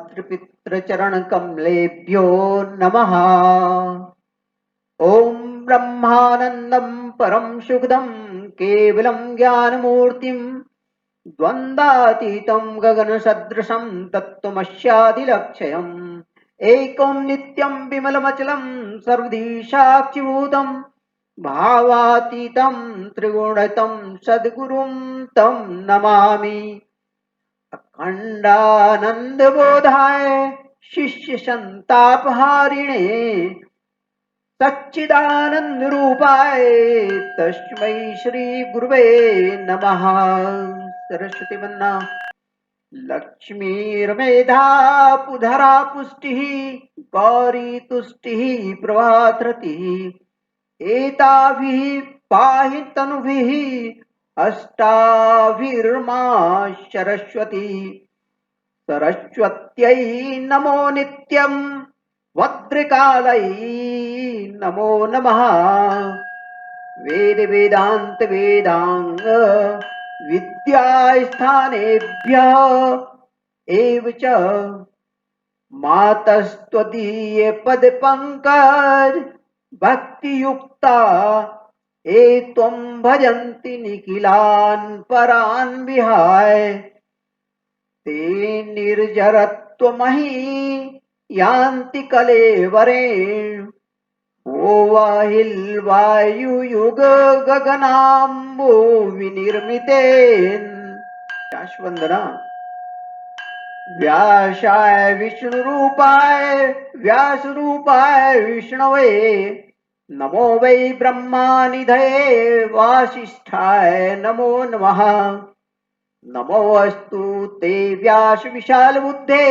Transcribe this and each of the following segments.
मातृपितृचरणकमलेभ्यो नमः। ॐ ब्रह्मानन्दं परं सुखदं केवलं ज्ञानमूर्तिं द्वन्द्वातीतं गगनसदृशं तत्त्वमस्यादिलक्ष्यम् एकं नित्यं विमलमचलं सर्वधी साक्षिभूतं भावातीतं त्रिगुणितं सद्गुरुं तं नमामि। अखंडानंद बोधाय शिष्य संतापहारिणे सच्चिदानंद रूपाय तस्मै श्री गुरुवे नमः। सरस्वती वंदना लक्ष्मीर्मेधा पुधरा पुष्टिः गौरी तुष्टिः प्रभातरतिः एताभिः पाहि तनुभिः अष्टाभिर्मा सरस्वती। सरस्वत्यै नमो नित्यं भद्रकालै नमो नमः। वेद वेदांत वेदांग विद्यास्थानेभ्यः एव च मातस्त्वदीये पद पंकज भक्ति युक्ता ए त्वं भजन्ति निखिलान् परान् विहाय ते निर्जरत्वमहि यान्ति कलेवरेण ओवाहिल्वायुयुग गगनाम्बो विनिर्मितेन। वंदना व्यासाय विष्णुरूपाय व्यासरूपाय विष्णवे नमो वै ब्रह्मानिधये वासिष्ठाय नमो नमः। नमोऽस्तु ते व्यास विशाल बुद्धे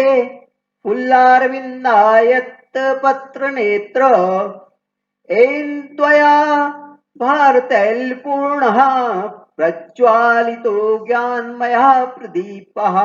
फुल्लारविन्दायत पत्रनेत्र येन त्वया भारतैलपूर्णः प्रज्वालितो ज्ञानमयः प्रदीपः।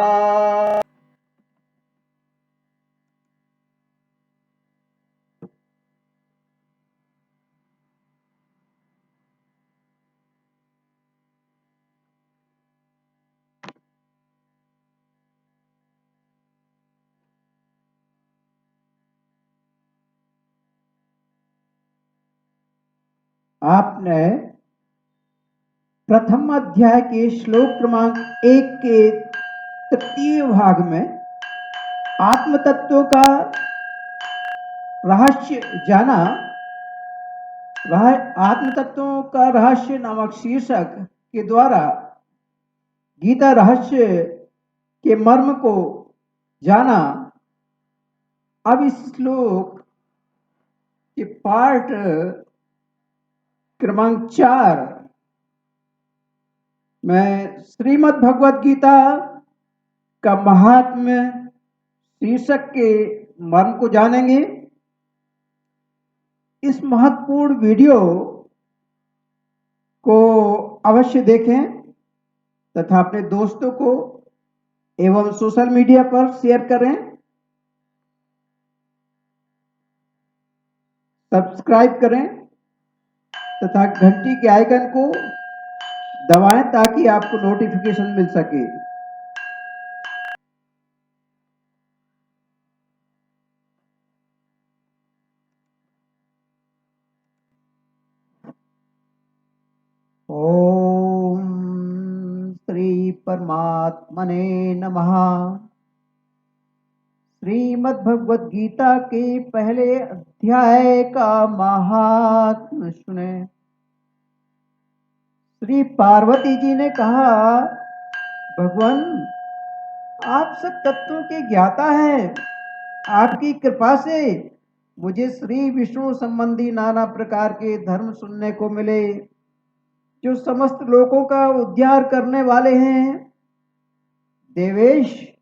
आपने प्रथम अध्याय के श्लोक क्रमांक 1 के तृतीय भाग में आत्म तत्व का रहस्य जाना। आत्म तत्वों का रहस्य नामक शीर्षक के द्वारा गीता रहस्य के मर्म को जाना। अब इस श्लोक के पाठ क्रमांक 4 में श्रीमद् भगवद गीता का महात्म्य शीर्षक के मर्म को जानेंगे। इस महत्वपूर्ण वीडियो को अवश्य देखें तथा अपने दोस्तों को एवं सोशल मीडिया पर शेयर करें। सब्सक्राइब करें तथा घंटी के आइकन को दबाएं ताकि आपको नोटिफिकेशन मिल सके। ओम श्री परमात्मने नमः। श्रीमद् भगवद गीता के पहले अध्याय का महात्म्य सुने। श्री पार्वती जी ने कहा, भगवान आप सब तत्वों के ज्ञाता हैं। आपकी कृपा से मुझे श्री विष्णु संबंधी नाना प्रकार के धर्म सुनने को मिले जो समस्त लोगों का उद्धार करने वाले हैं। देवेश,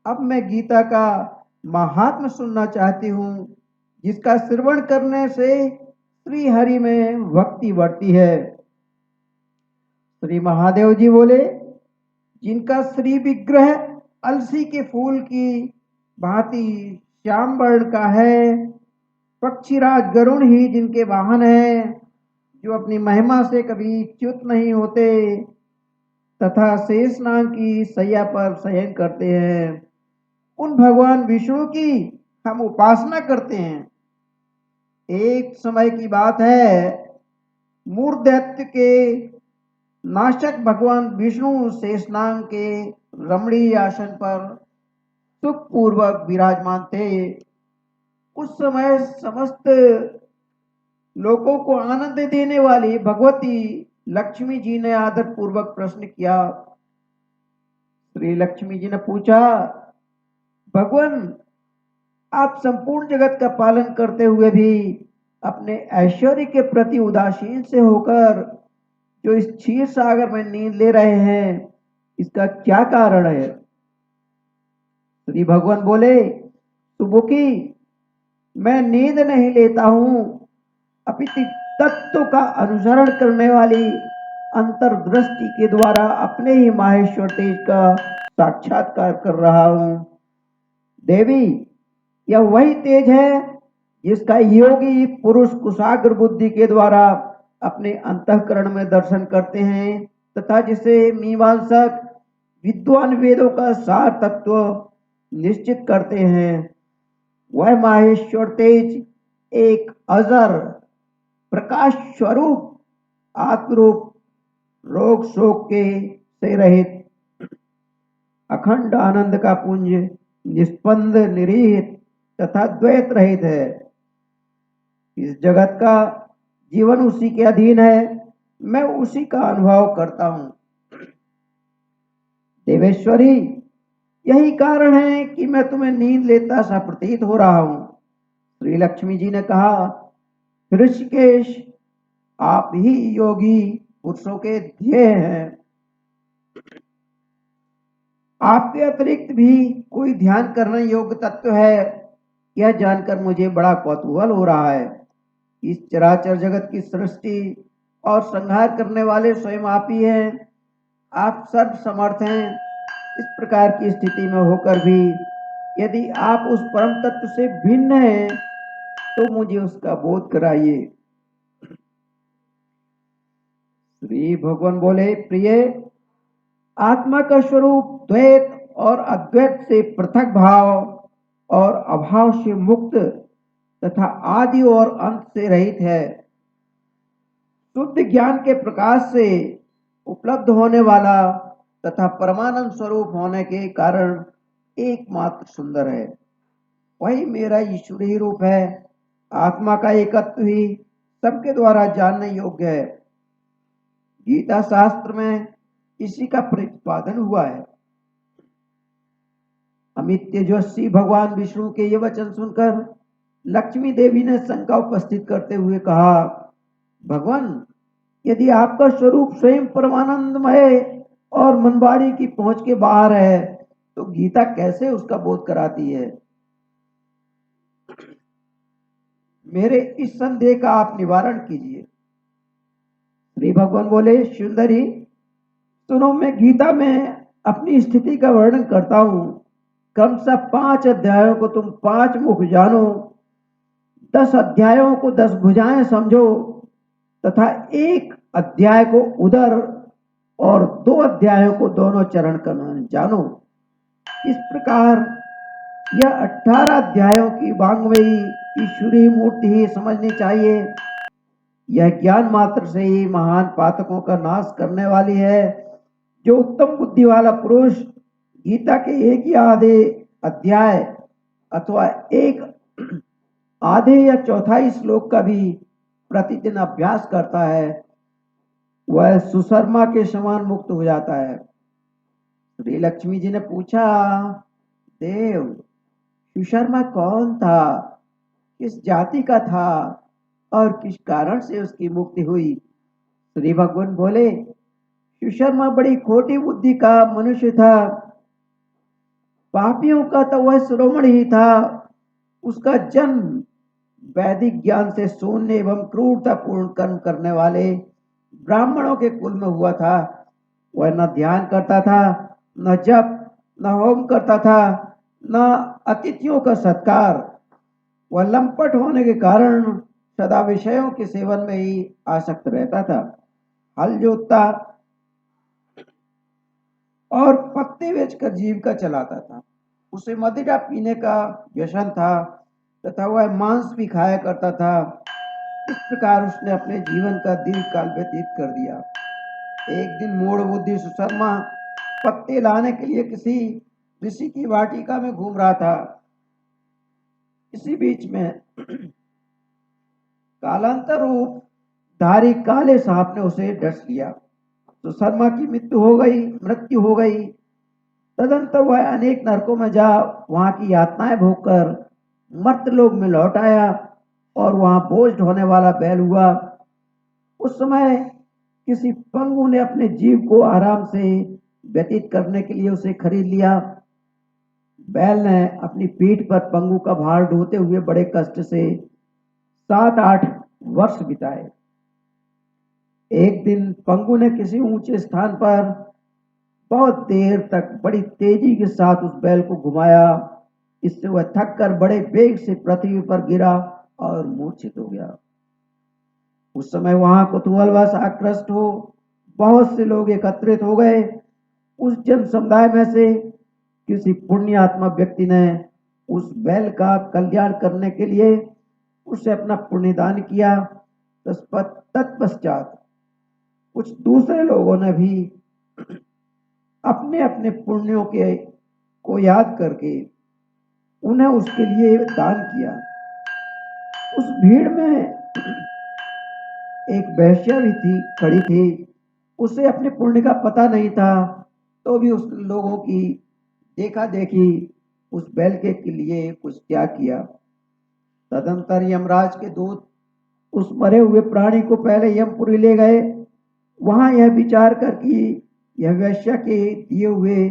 अब मैं गीता का महात्म्य सुनना चाहती हूँ जिसका श्रवण करने से श्री हरि में भक्ति बढ़ती है। श्री महादेव जी बोले, जिनका श्री विग्रह अलसी के फूल की भांति श्याम वर्ण का है, पक्षीराज गरुण ही जिनके वाहन है, जो अपनी महिमा से कभी च्युत नहीं होते तथा शेषनाग की सैया पर शयन करते हैं। उन भगवान विष्णु की हम उपासना करते हैं। एक समय की बात है, मूर्धैत्य के नाशक भगवान विष्णु शेषनाग के रमणीय आसन पर सुखपूर्वक विराजमान थे। उस समय समस्त लोगों को आनंद देने वाली भगवती लक्ष्मी जी ने आदर पूर्वक प्रश्न किया। श्री लक्ष्मी जी ने पूछा, भगवान, आप संपूर्ण जगत का पालन करते हुए भी अपने ऐश्वर्य के प्रति उदासीन से होकर जो इस क्षीर सागर में नींद ले रहे हैं, इसका क्या कारण है? श्री भगवान बोले, सुबुकी, मैं नींद नहीं लेता हूं, अपितु तत्व का अनुसरण करने वाली अंतर्दृष्टि के द्वारा अपने ही माहेश्वर तेज का साक्षात्कार कर रहा हूं। देवी, यह वही तेज है जिसका योगी पुरुष कुशाग्र बुद्धि के द्वारा अपने अंतःकरण में दर्शन करते हैं तथा जिसे मीमांसक विद्वान वेदों का सार तत्व निश्चित करते हैं। वह माहेश्वर तेज एक अजर प्रकाश स्वरूप आत्मरूप रोग शोक के से रहित अखंड आनंद का पुंज निष्पंद निरहित तथा द्वैत रहित है। इस जगत का जीवन उसी के अधीन है, मैं उसी का अनुभव करता हूं। देवेश्वरी, यही कारण है कि मैं तुम्हें नींद लेता सा प्रतीत हो रहा हूं। श्री लक्ष्मी जी ने कहा, ऋषिकेश, आप ही योगी पुरुषों के ध्येय हैं। आपके अतिरिक्त भी कोई ध्यान करने योग्य तत्व है, यह जानकर मुझे बड़ा कौतूहल हो रहा है। इस चराचर जगत की सृष्टि और संहार करने वाले स्वयं आप ही हैं। आप सर्व समर्थ हैं। इस प्रकार की स्थिति में होकर भी यदि आप उस परम तत्व से भिन्न हैं तो मुझे उसका बोध कराइए। श्री भगवान बोले, प्रिय, आत्मा का स्वरूप द्वैत और अद्वैत से पृथक भाव और अभाव से मुक्त तथा आदि और अंत से रहित है। शुद्ध ज्ञान के प्रकाश से उपलब्ध होने वाला तथा परमानंद स्वरूप होने के कारण एकमात्र सुंदर है। वही मेरा ईश्वरीय रूप है। आत्मा का एकत्व ही सबके द्वारा जानने योग्य है। गीता शास्त्र में इसी का प्रतिपादन हुआ है। अमित तेजस्वी भगवान विष्णु के ये वचन सुनकर लक्ष्मी देवी ने शंका उपस्थित करते हुए कहा, भगवान, यदि आपका स्वरूप स्वयं परमानंदमय और मनवाड़ी की पहुंच के बाहर है तो गीता कैसे उसका बोध कराती है? मेरे इस संदेह का आप निवारण कीजिए। श्री भगवान बोले, सुंदरी, सुनो, मैं गीता में अपनी स्थिति का वर्णन करता हूं। क्रमशः 5 अध्यायों को तुम 5 मुख जानो, 10 अध्यायों को 10 भुजाएं समझो तथा 1 अध्याय को उदर और 2 अध्यायों को दोनों चरण जानो। इस प्रकार यह 18 अध्यायों की वांग्मयी ईश्वरीय मूर्ति ही समझनी चाहिए। यह ज्ञान मात्र से ही महान पातकों का नाश करने वाली है। जो उत्तम बुद्धि वाला पुरुष गीता के एक या आधे अध्याय अथवा एक आधे या चौथाई श्लोक का भी प्रतिदिन अभ्यास करता है, वह सुशर्मा के समान मुक्त हो जाता है। श्री लक्ष्मी जी ने पूछा, देव, सुशर्मा कौन था, किस जाति का था और किस कारण से उसकी मुक्ति हुई? श्री भगवान बोले, सुशर्मा बड़ी खोटी बुद्धि का मनुष्य था। पापियों का तो वह शिरोमणि ही था। उसका जन्म वैदिक ज्ञान से शून्य एवं क्रूरतापूर्ण कर्म करने वाले ब्राह्मणों के कुल में हुआ था। वह न ध्यान करता था, न जप, न होम करता था, न अतिथियों का सत्कार। वह लंपट होने के कारण सदा विषयों के सेवन में ही आसक्त रहता था। हल जोतता और पत्ते बेचकर जीविका चलाता था। उसे मदिरा पीने का व्यसन था तथा वह मांस भी खाया करता था। इस प्रकार उसने अपने जीवन का दीर्घ काल व्यतीत कर दिया। एक दिन मूढ़ बुद्धि सुशर्मा पत्ते लाने के लिए किसी ऋषि की वाटिका में घूम रहा था। इसी बीच में कालांतर रूप धारी काले सांप ने उसे डस लिया। सुशर्मा की मृत्यु हो गई। तदंतर वह अनेक नरकों में जा वहां की यातनाएं भोगकर मर्त्यलोक में लौट आया और वहां बोझ ढोने वाला बैल हुआ। उस समय किसी पंगु ने अपने जीव को आराम से व्यतीत करने के लिए उसे खरीद लिया। बैल ने अपनी पीठ पर पंगु का भार ढोते हुए बड़े कष्ट से 7-8 वर्ष बिताए। एक दिन पंगु ने किसी ऊंचे स्थान पर बहुत देर तक बड़ी तेजी के साथ उस बैल को घुमाया। इससे वह थक कर बड़े वेग से पृथ्वी पर गिरा और मूर्छित हो गया। उस समय वहां कुतूहलवश आकृष्ट हो बहुत से लोग एकत्रित हो गए। उस जन समुदाय में से किसी पुण्यात्मा व्यक्ति ने उस बैल का कल्याण करने के लिए उसे अपना पुण्यदान किया। तत्पश्चात कुछ दूसरे लोगों ने भी अपने अपने पुण्यों के को याद करके उन्हें उसके लिए दान किया। उस भीड़ में एक वेश्या भी थी खड़ी थी। उसे अपने पुण्य का पता नहीं था, तो भी उस लोगों की देखा देखी उस बैल के लिए कुछ त्याग किया। तदंतर यमराज के दूत उस मरे हुए प्राणी को पहले यमपुरी ले गए। वहां यह विचार कर कि यह वैश्य के दिए हुए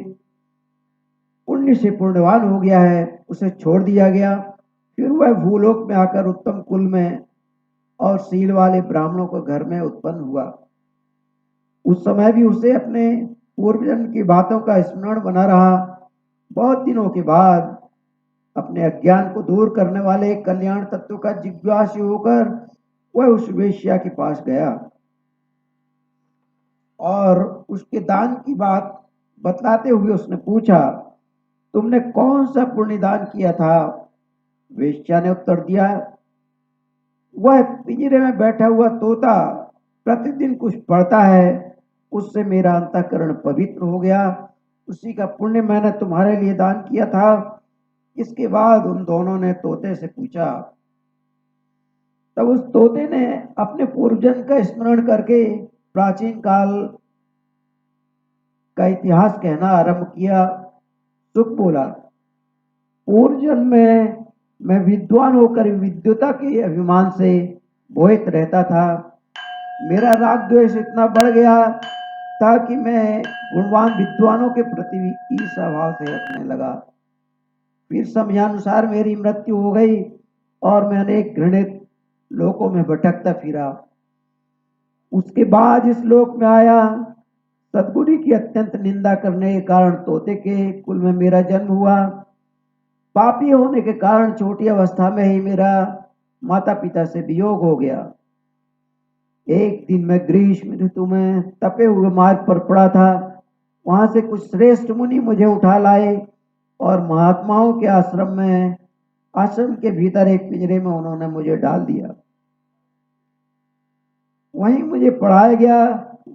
पुण्य से पुण्यवान हो गया है, उसे छोड़ दिया गया। फिर वह भूलोक में आकर उत्तम कुल में और शील वाले ब्राह्मणों के घर में उत्पन्न हुआ। उस समय भी उसे अपने पूर्वजन्म की बातों का स्मरण बना रहा। बहुत दिनों के बाद अपने अज्ञान को दूर करने वाले कल्याण तत्व का जिज्ञासु होकर वह उस वेश्या के पास गया और उसके दान की बात बतलाते हुए उसने पूछा, तुमने कौन सा पुण्य दान किया था? वेश्या ने उत्तर दिया, वह पिंजरे में बैठा हुआ तोता प्रतिदिन कुछ पढ़ता है, उससे मेरा अंतःकरण पवित्र हो गया। उसी का पुण्य मैंने तुम्हारे लिए दान किया था। इसके बाद उन दोनों ने तोते से पूछा। तब उस तोते ने अपने पूर्वजन्म का स्मरण करके प्राचीन काल का इतिहास कहना आरंभ किया। सुख बोला, पूर्व जन्म में मैं विद्वान होकर विद्वता के अभिमान से मोहित रहता था। मेरा राग द्वेष इतना बढ़ गया था कि मैं गुणवान विद्वानों के प्रति ईर्ष्या भाव से रखने लगा। फिर समयानुसार मेरी मृत्यु हो गई और मैं अनेक घृणित लोकों में भटकता फिरा। उसके बाद इस लोक में आया। सदगुरु की अत्यंत निंदा करने के कारण तोते के कुल में मेरा जन्म हुआ। पापी होने के कारण छोटी अवस्था में ही मेरा माता पिता से वियोग हो गया। एक दिन मैं ग्रीष्म ऋतु में तपे हुए मार्ग पर पड़ा था। वहां से कुछ श्रेष्ठ मुनि मुझे उठा लाए और महात्माओं के आश्रम के भीतर एक पिंजरे में उन्होंने मुझे डाल दिया। वहीं मुझे पढ़ाया गया।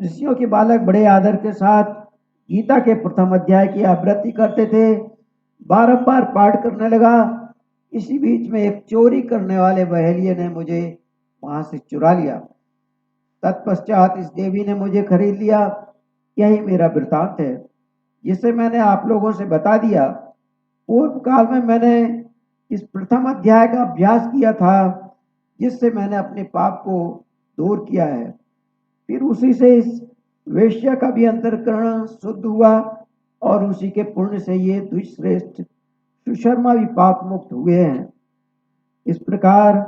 ऋषियों के बालक बड़े आदर के साथ गीता के प्रथम अध्याय की आवृत्ति करते थे। बारंबार पाठ करने लगा। इसी बीच में एक चोरी करने वाले बहेलिये ने मुझे वहां से चुरा लिया। तत्पश्चात इस देवी ने मुझे खरीद लिया। यही मेरा वृतांत है, जिसे मैंने आप लोगों से बता दिया। पूर्व काल में मैंने इस प्रथम अध्याय का अभ्यास किया था, जिससे मैंने अपने पाप को दूर किया है। फिर उसी से इस वेश्या का भी अंतःकरण शुद्ध हुआ और उसी के पुण्य से ये द्विश्रेष्ठ सुशर्मा भी पाप मुक्त हुए हैं। इस प्रकार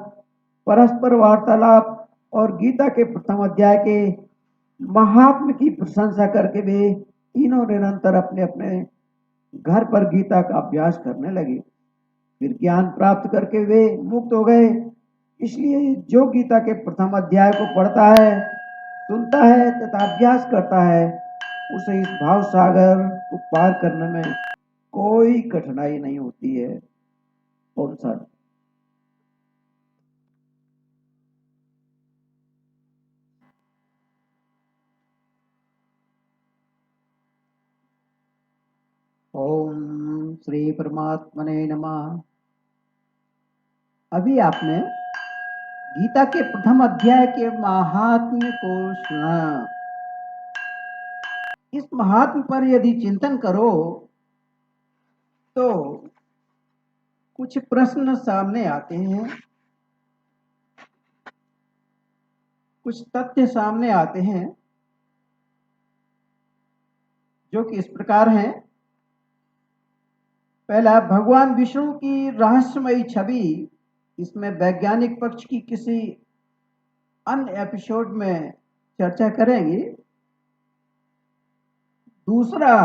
परस्पर वार्तालाप और गीता के प्रथम अध्याय के महात्म की प्रशंसा करके वे तीनों निरंतर अपने अपने घर पर गीता का अभ्यास करने लगे। फिर ज्ञान प्राप्त करके वे मुक्त हो गए। इसलिए जो गीता के प्रथम अध्याय को पढ़ता है, सुनता है तथा अभ्यास करता है, उसे इस भाव सागर को पार करने में कोई कठिनाई नहीं होती है। कौन सा? ओम श्री परमात्मने नमः। अभी आपने गीता के प्रथम अध्याय के महात्म्य को सुना। इस महात्म्य पर यदि चिंतन करो तो कुछ प्रश्न सामने आते हैं, कुछ तथ्य सामने आते हैं जो कि इस प्रकार हैं। पहला, भगवान विष्णु की रहस्यमयी छवि, इसमें वैज्ञानिक पक्ष की किसी अन्य एपिसोड में चर्चा करेंगे। दूसरा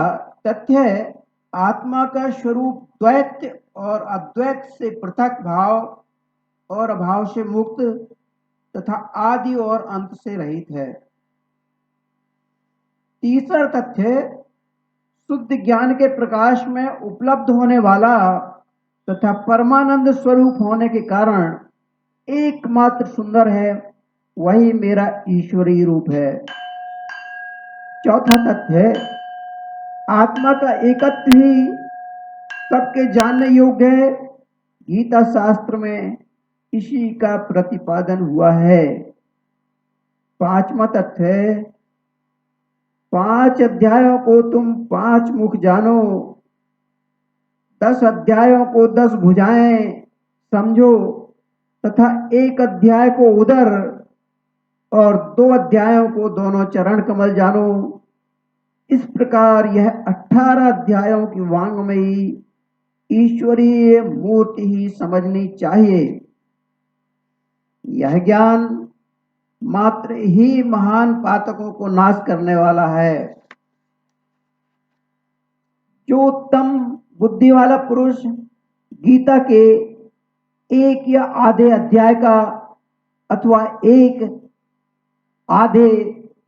तथ्य है आत्मा का स्वरूप द्वैत और अद्वैत से पृथक, भाव और अभाव से मुक्त तथा आदि और अंत से रहित है। तीसरा तथ्य शुद्ध ज्ञान के प्रकाश में उपलब्ध होने वाला तथा परमानंद स्वरूप होने के कारण एकमात्र सुंदर है, वही मेरा ईश्वरीय रूप है। चौथा तथ्य आत्मा का एकत्व ही सबके जानने योग्य है। गीता शास्त्र में इसी का प्रतिपादन हुआ है। पांचवा तथ्य, 5 अध्यायों को तुम 5 मुख जानो, 10 अध्यायों को 10 भुजाएं समझो तथा 1 अध्याय को उदर और 2 अध्यायों को दोनों चरण कमल जानो। इस प्रकार यह 18 अध्यायों की वांग्मयी ईश्वरीय मूर्ति ही समझनी चाहिए। यह ज्ञान मात्र ही महान पातकों को नाश करने वाला है। जो उत्तम बुद्धि वाला पुरुष गीता के 1 या आधे अध्याय का अथवा 1 आधे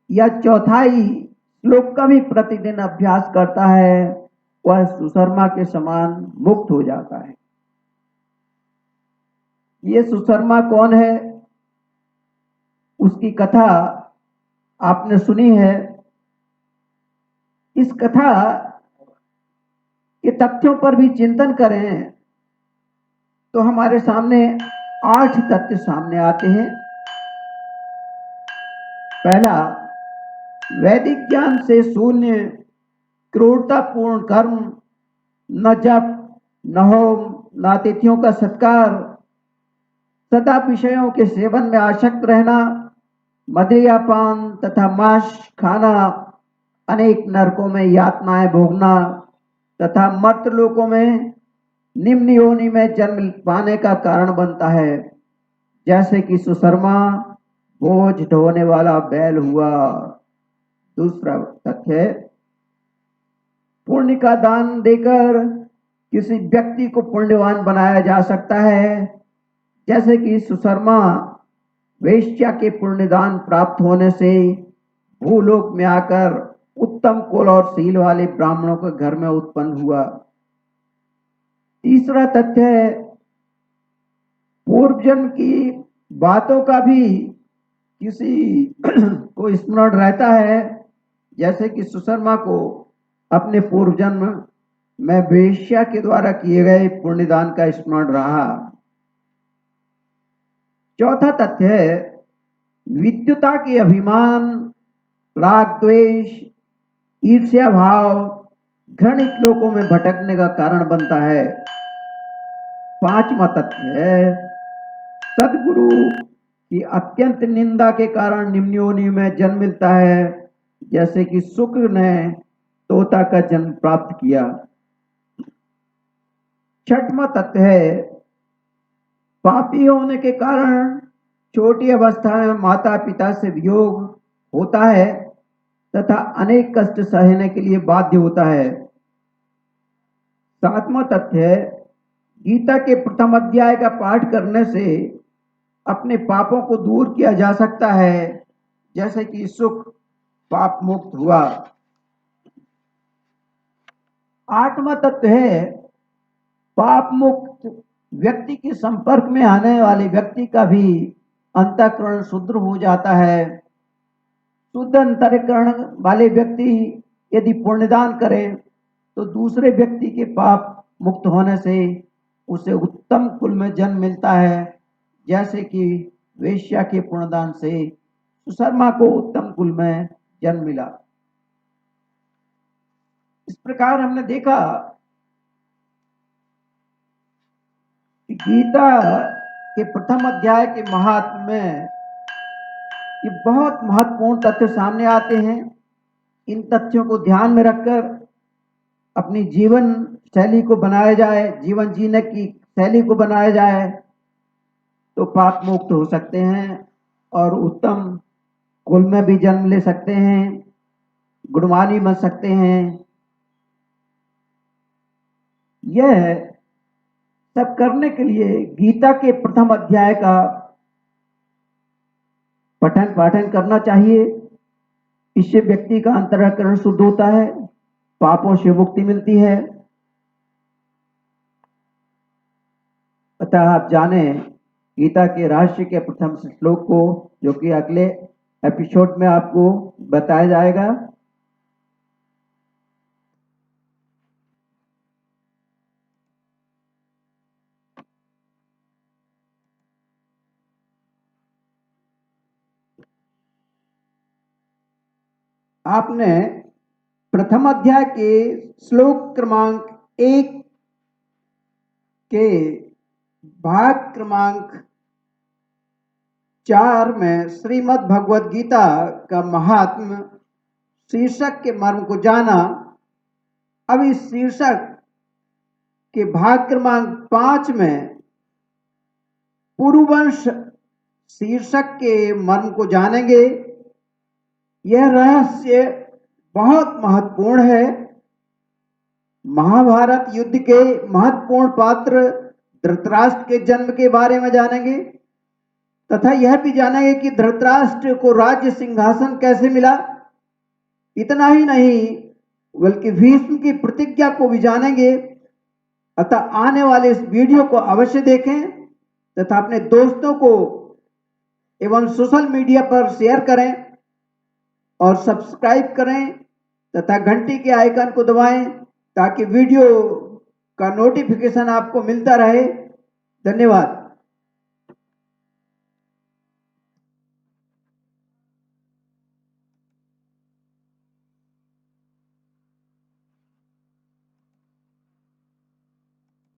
या चौथाई श्लोक का भी प्रतिदिन अभ्यास करता है, वह सुशर्मा के समान मुक्त हो जाता है। ये सुशर्मा कौन है? उसकी कथा आपने सुनी है। इस कथा के तथ्यों पर भी चिंतन करें तो हमारे सामने 8 तथ्य सामने आते हैं। पहला, वैदिक ज्ञान से शून्य, क्रूरतापूर्ण कर्म, न जप, न होम, न अतिथियों का सत्कार, सदा विषयों के सेवन में आसक्त रहना, मदिरापान तथा मांस खाना, अनेक नरकों में यातनाएं भोगना तथा मर्त्यलोकों में निम्न योनि में जन्म पाने का कारण बनता है, जैसे कि सुशर्मा बोझ ढोने वाला बैल हुआ। दूसरा तथ्य, पुण्य का दान देकर किसी व्यक्ति को पुण्यवान बनाया जा सकता है, जैसे कि सुशर्मा वेश्या के पुण्यदान प्राप्त होने से भूलोक में आकर उत्तम कुल और शील वाले ब्राह्मणों के घर में उत्पन्न हुआ। तीसरा तथ्य है पूर्व जन्म की बातों का भी किसी को स्मरण रहता है, जैसे कि सुशर्मा को अपने पूर्व जन्म में वेश्या के द्वारा किए गए पुण्यदान का स्मरण रहा। चौथा तथ्य है विद्युता के अभिमान, राग द्वेष, ईर्ष्या भाव घृणित लोकों में भटकने का कारण बनता है। पांचवा तथ्य है सदगुरु की अत्यंत निंदा के कारण निम्न योनि में जन्म मिलता है, जैसे कि शुक्र ने तोता का जन्म प्राप्त किया। छठवां तथ्य है पापी होने के कारण छोटी अवस्था में माता पिता से वियोग होता है तथा अनेक कष्ट सहने के लिए बाध्य होता है। सातवां तथ्य है गीता के प्रथम अध्याय का पाठ करने से अपने पापों को दूर किया जा सकता है, जैसे कि सुख पाप मुक्त हुआ। आठवां तत्व है पाप मुक्त व्यक्ति के संपर्क में आने वाले व्यक्ति का भी अंतःकरण शुद्ध हो जाता है। शुद्ध अंतःकरण वाले व्यक्ति यदि पुण्यदान करें तो दूसरे व्यक्ति के पाप मुक्त होने से उसे उत्तम कुल में जन्म मिलता है, जैसे कि वेश्या के पुण्यदान से सुशर्मा को उत्तम कुल में जन्म मिला। इस प्रकार हमने देखा कि गीता के प्रथम अध्याय के महात्म्य में ये बहुत महत्वपूर्ण तथ्य सामने आते हैं। इन तथ्यों को ध्यान में रखकर अपनी जीवन शैली को बनाया जाए, जीवन जीने की शैली को बनाया जाए तो पाप मुक्त हो सकते हैं और उत्तम कुल में भी जन्म ले सकते हैं, गुणवानी बन सकते हैं। यह सब करने के लिए गीता के प्रथम अध्याय का पठन पाठन करना चाहिए। इससे व्यक्ति का अंतःकरण शुद्ध होता है, पापों से मुक्ति मिलती है। अतः आप जाने गीता के रहस्य के प्रथम श्लोक को, जो कि अगले एपिसोड में आपको बताया जाएगा। आपने प्रथम अध्याय के श्लोक क्रमांक 1 के भाग क्रमांक 4 में श्रीमद् भगवद गीता का महात्म्य शीर्षक के मर्म को जाना। अब इस शीर्षक के भाग क्रमांक 5 में पुरुवंश शीर्षक के मर्म को जानेंगे। यह रहस्य बहुत महत्वपूर्ण है। महाभारत युद्ध के महत्वपूर्ण पात्र धृतराष्ट्र के जन्म के बारे में जानेंगे तथा यह भी जानेंगे कि धृतराष्ट्र को राज्य सिंहासन कैसे मिला। इतना ही नहीं बल्कि भीष्म की प्रतिज्ञा को भी जानेंगे। अतः आने वाले इस वीडियो को अवश्य देखें तथा अपने दोस्तों को एवं सोशल मीडिया पर शेयर करें और सब्सक्राइब करें तथा घंटी के आइकन को दबाएं ताकि वीडियो का नोटिफिकेशन आपको मिलता रहे। धन्यवाद।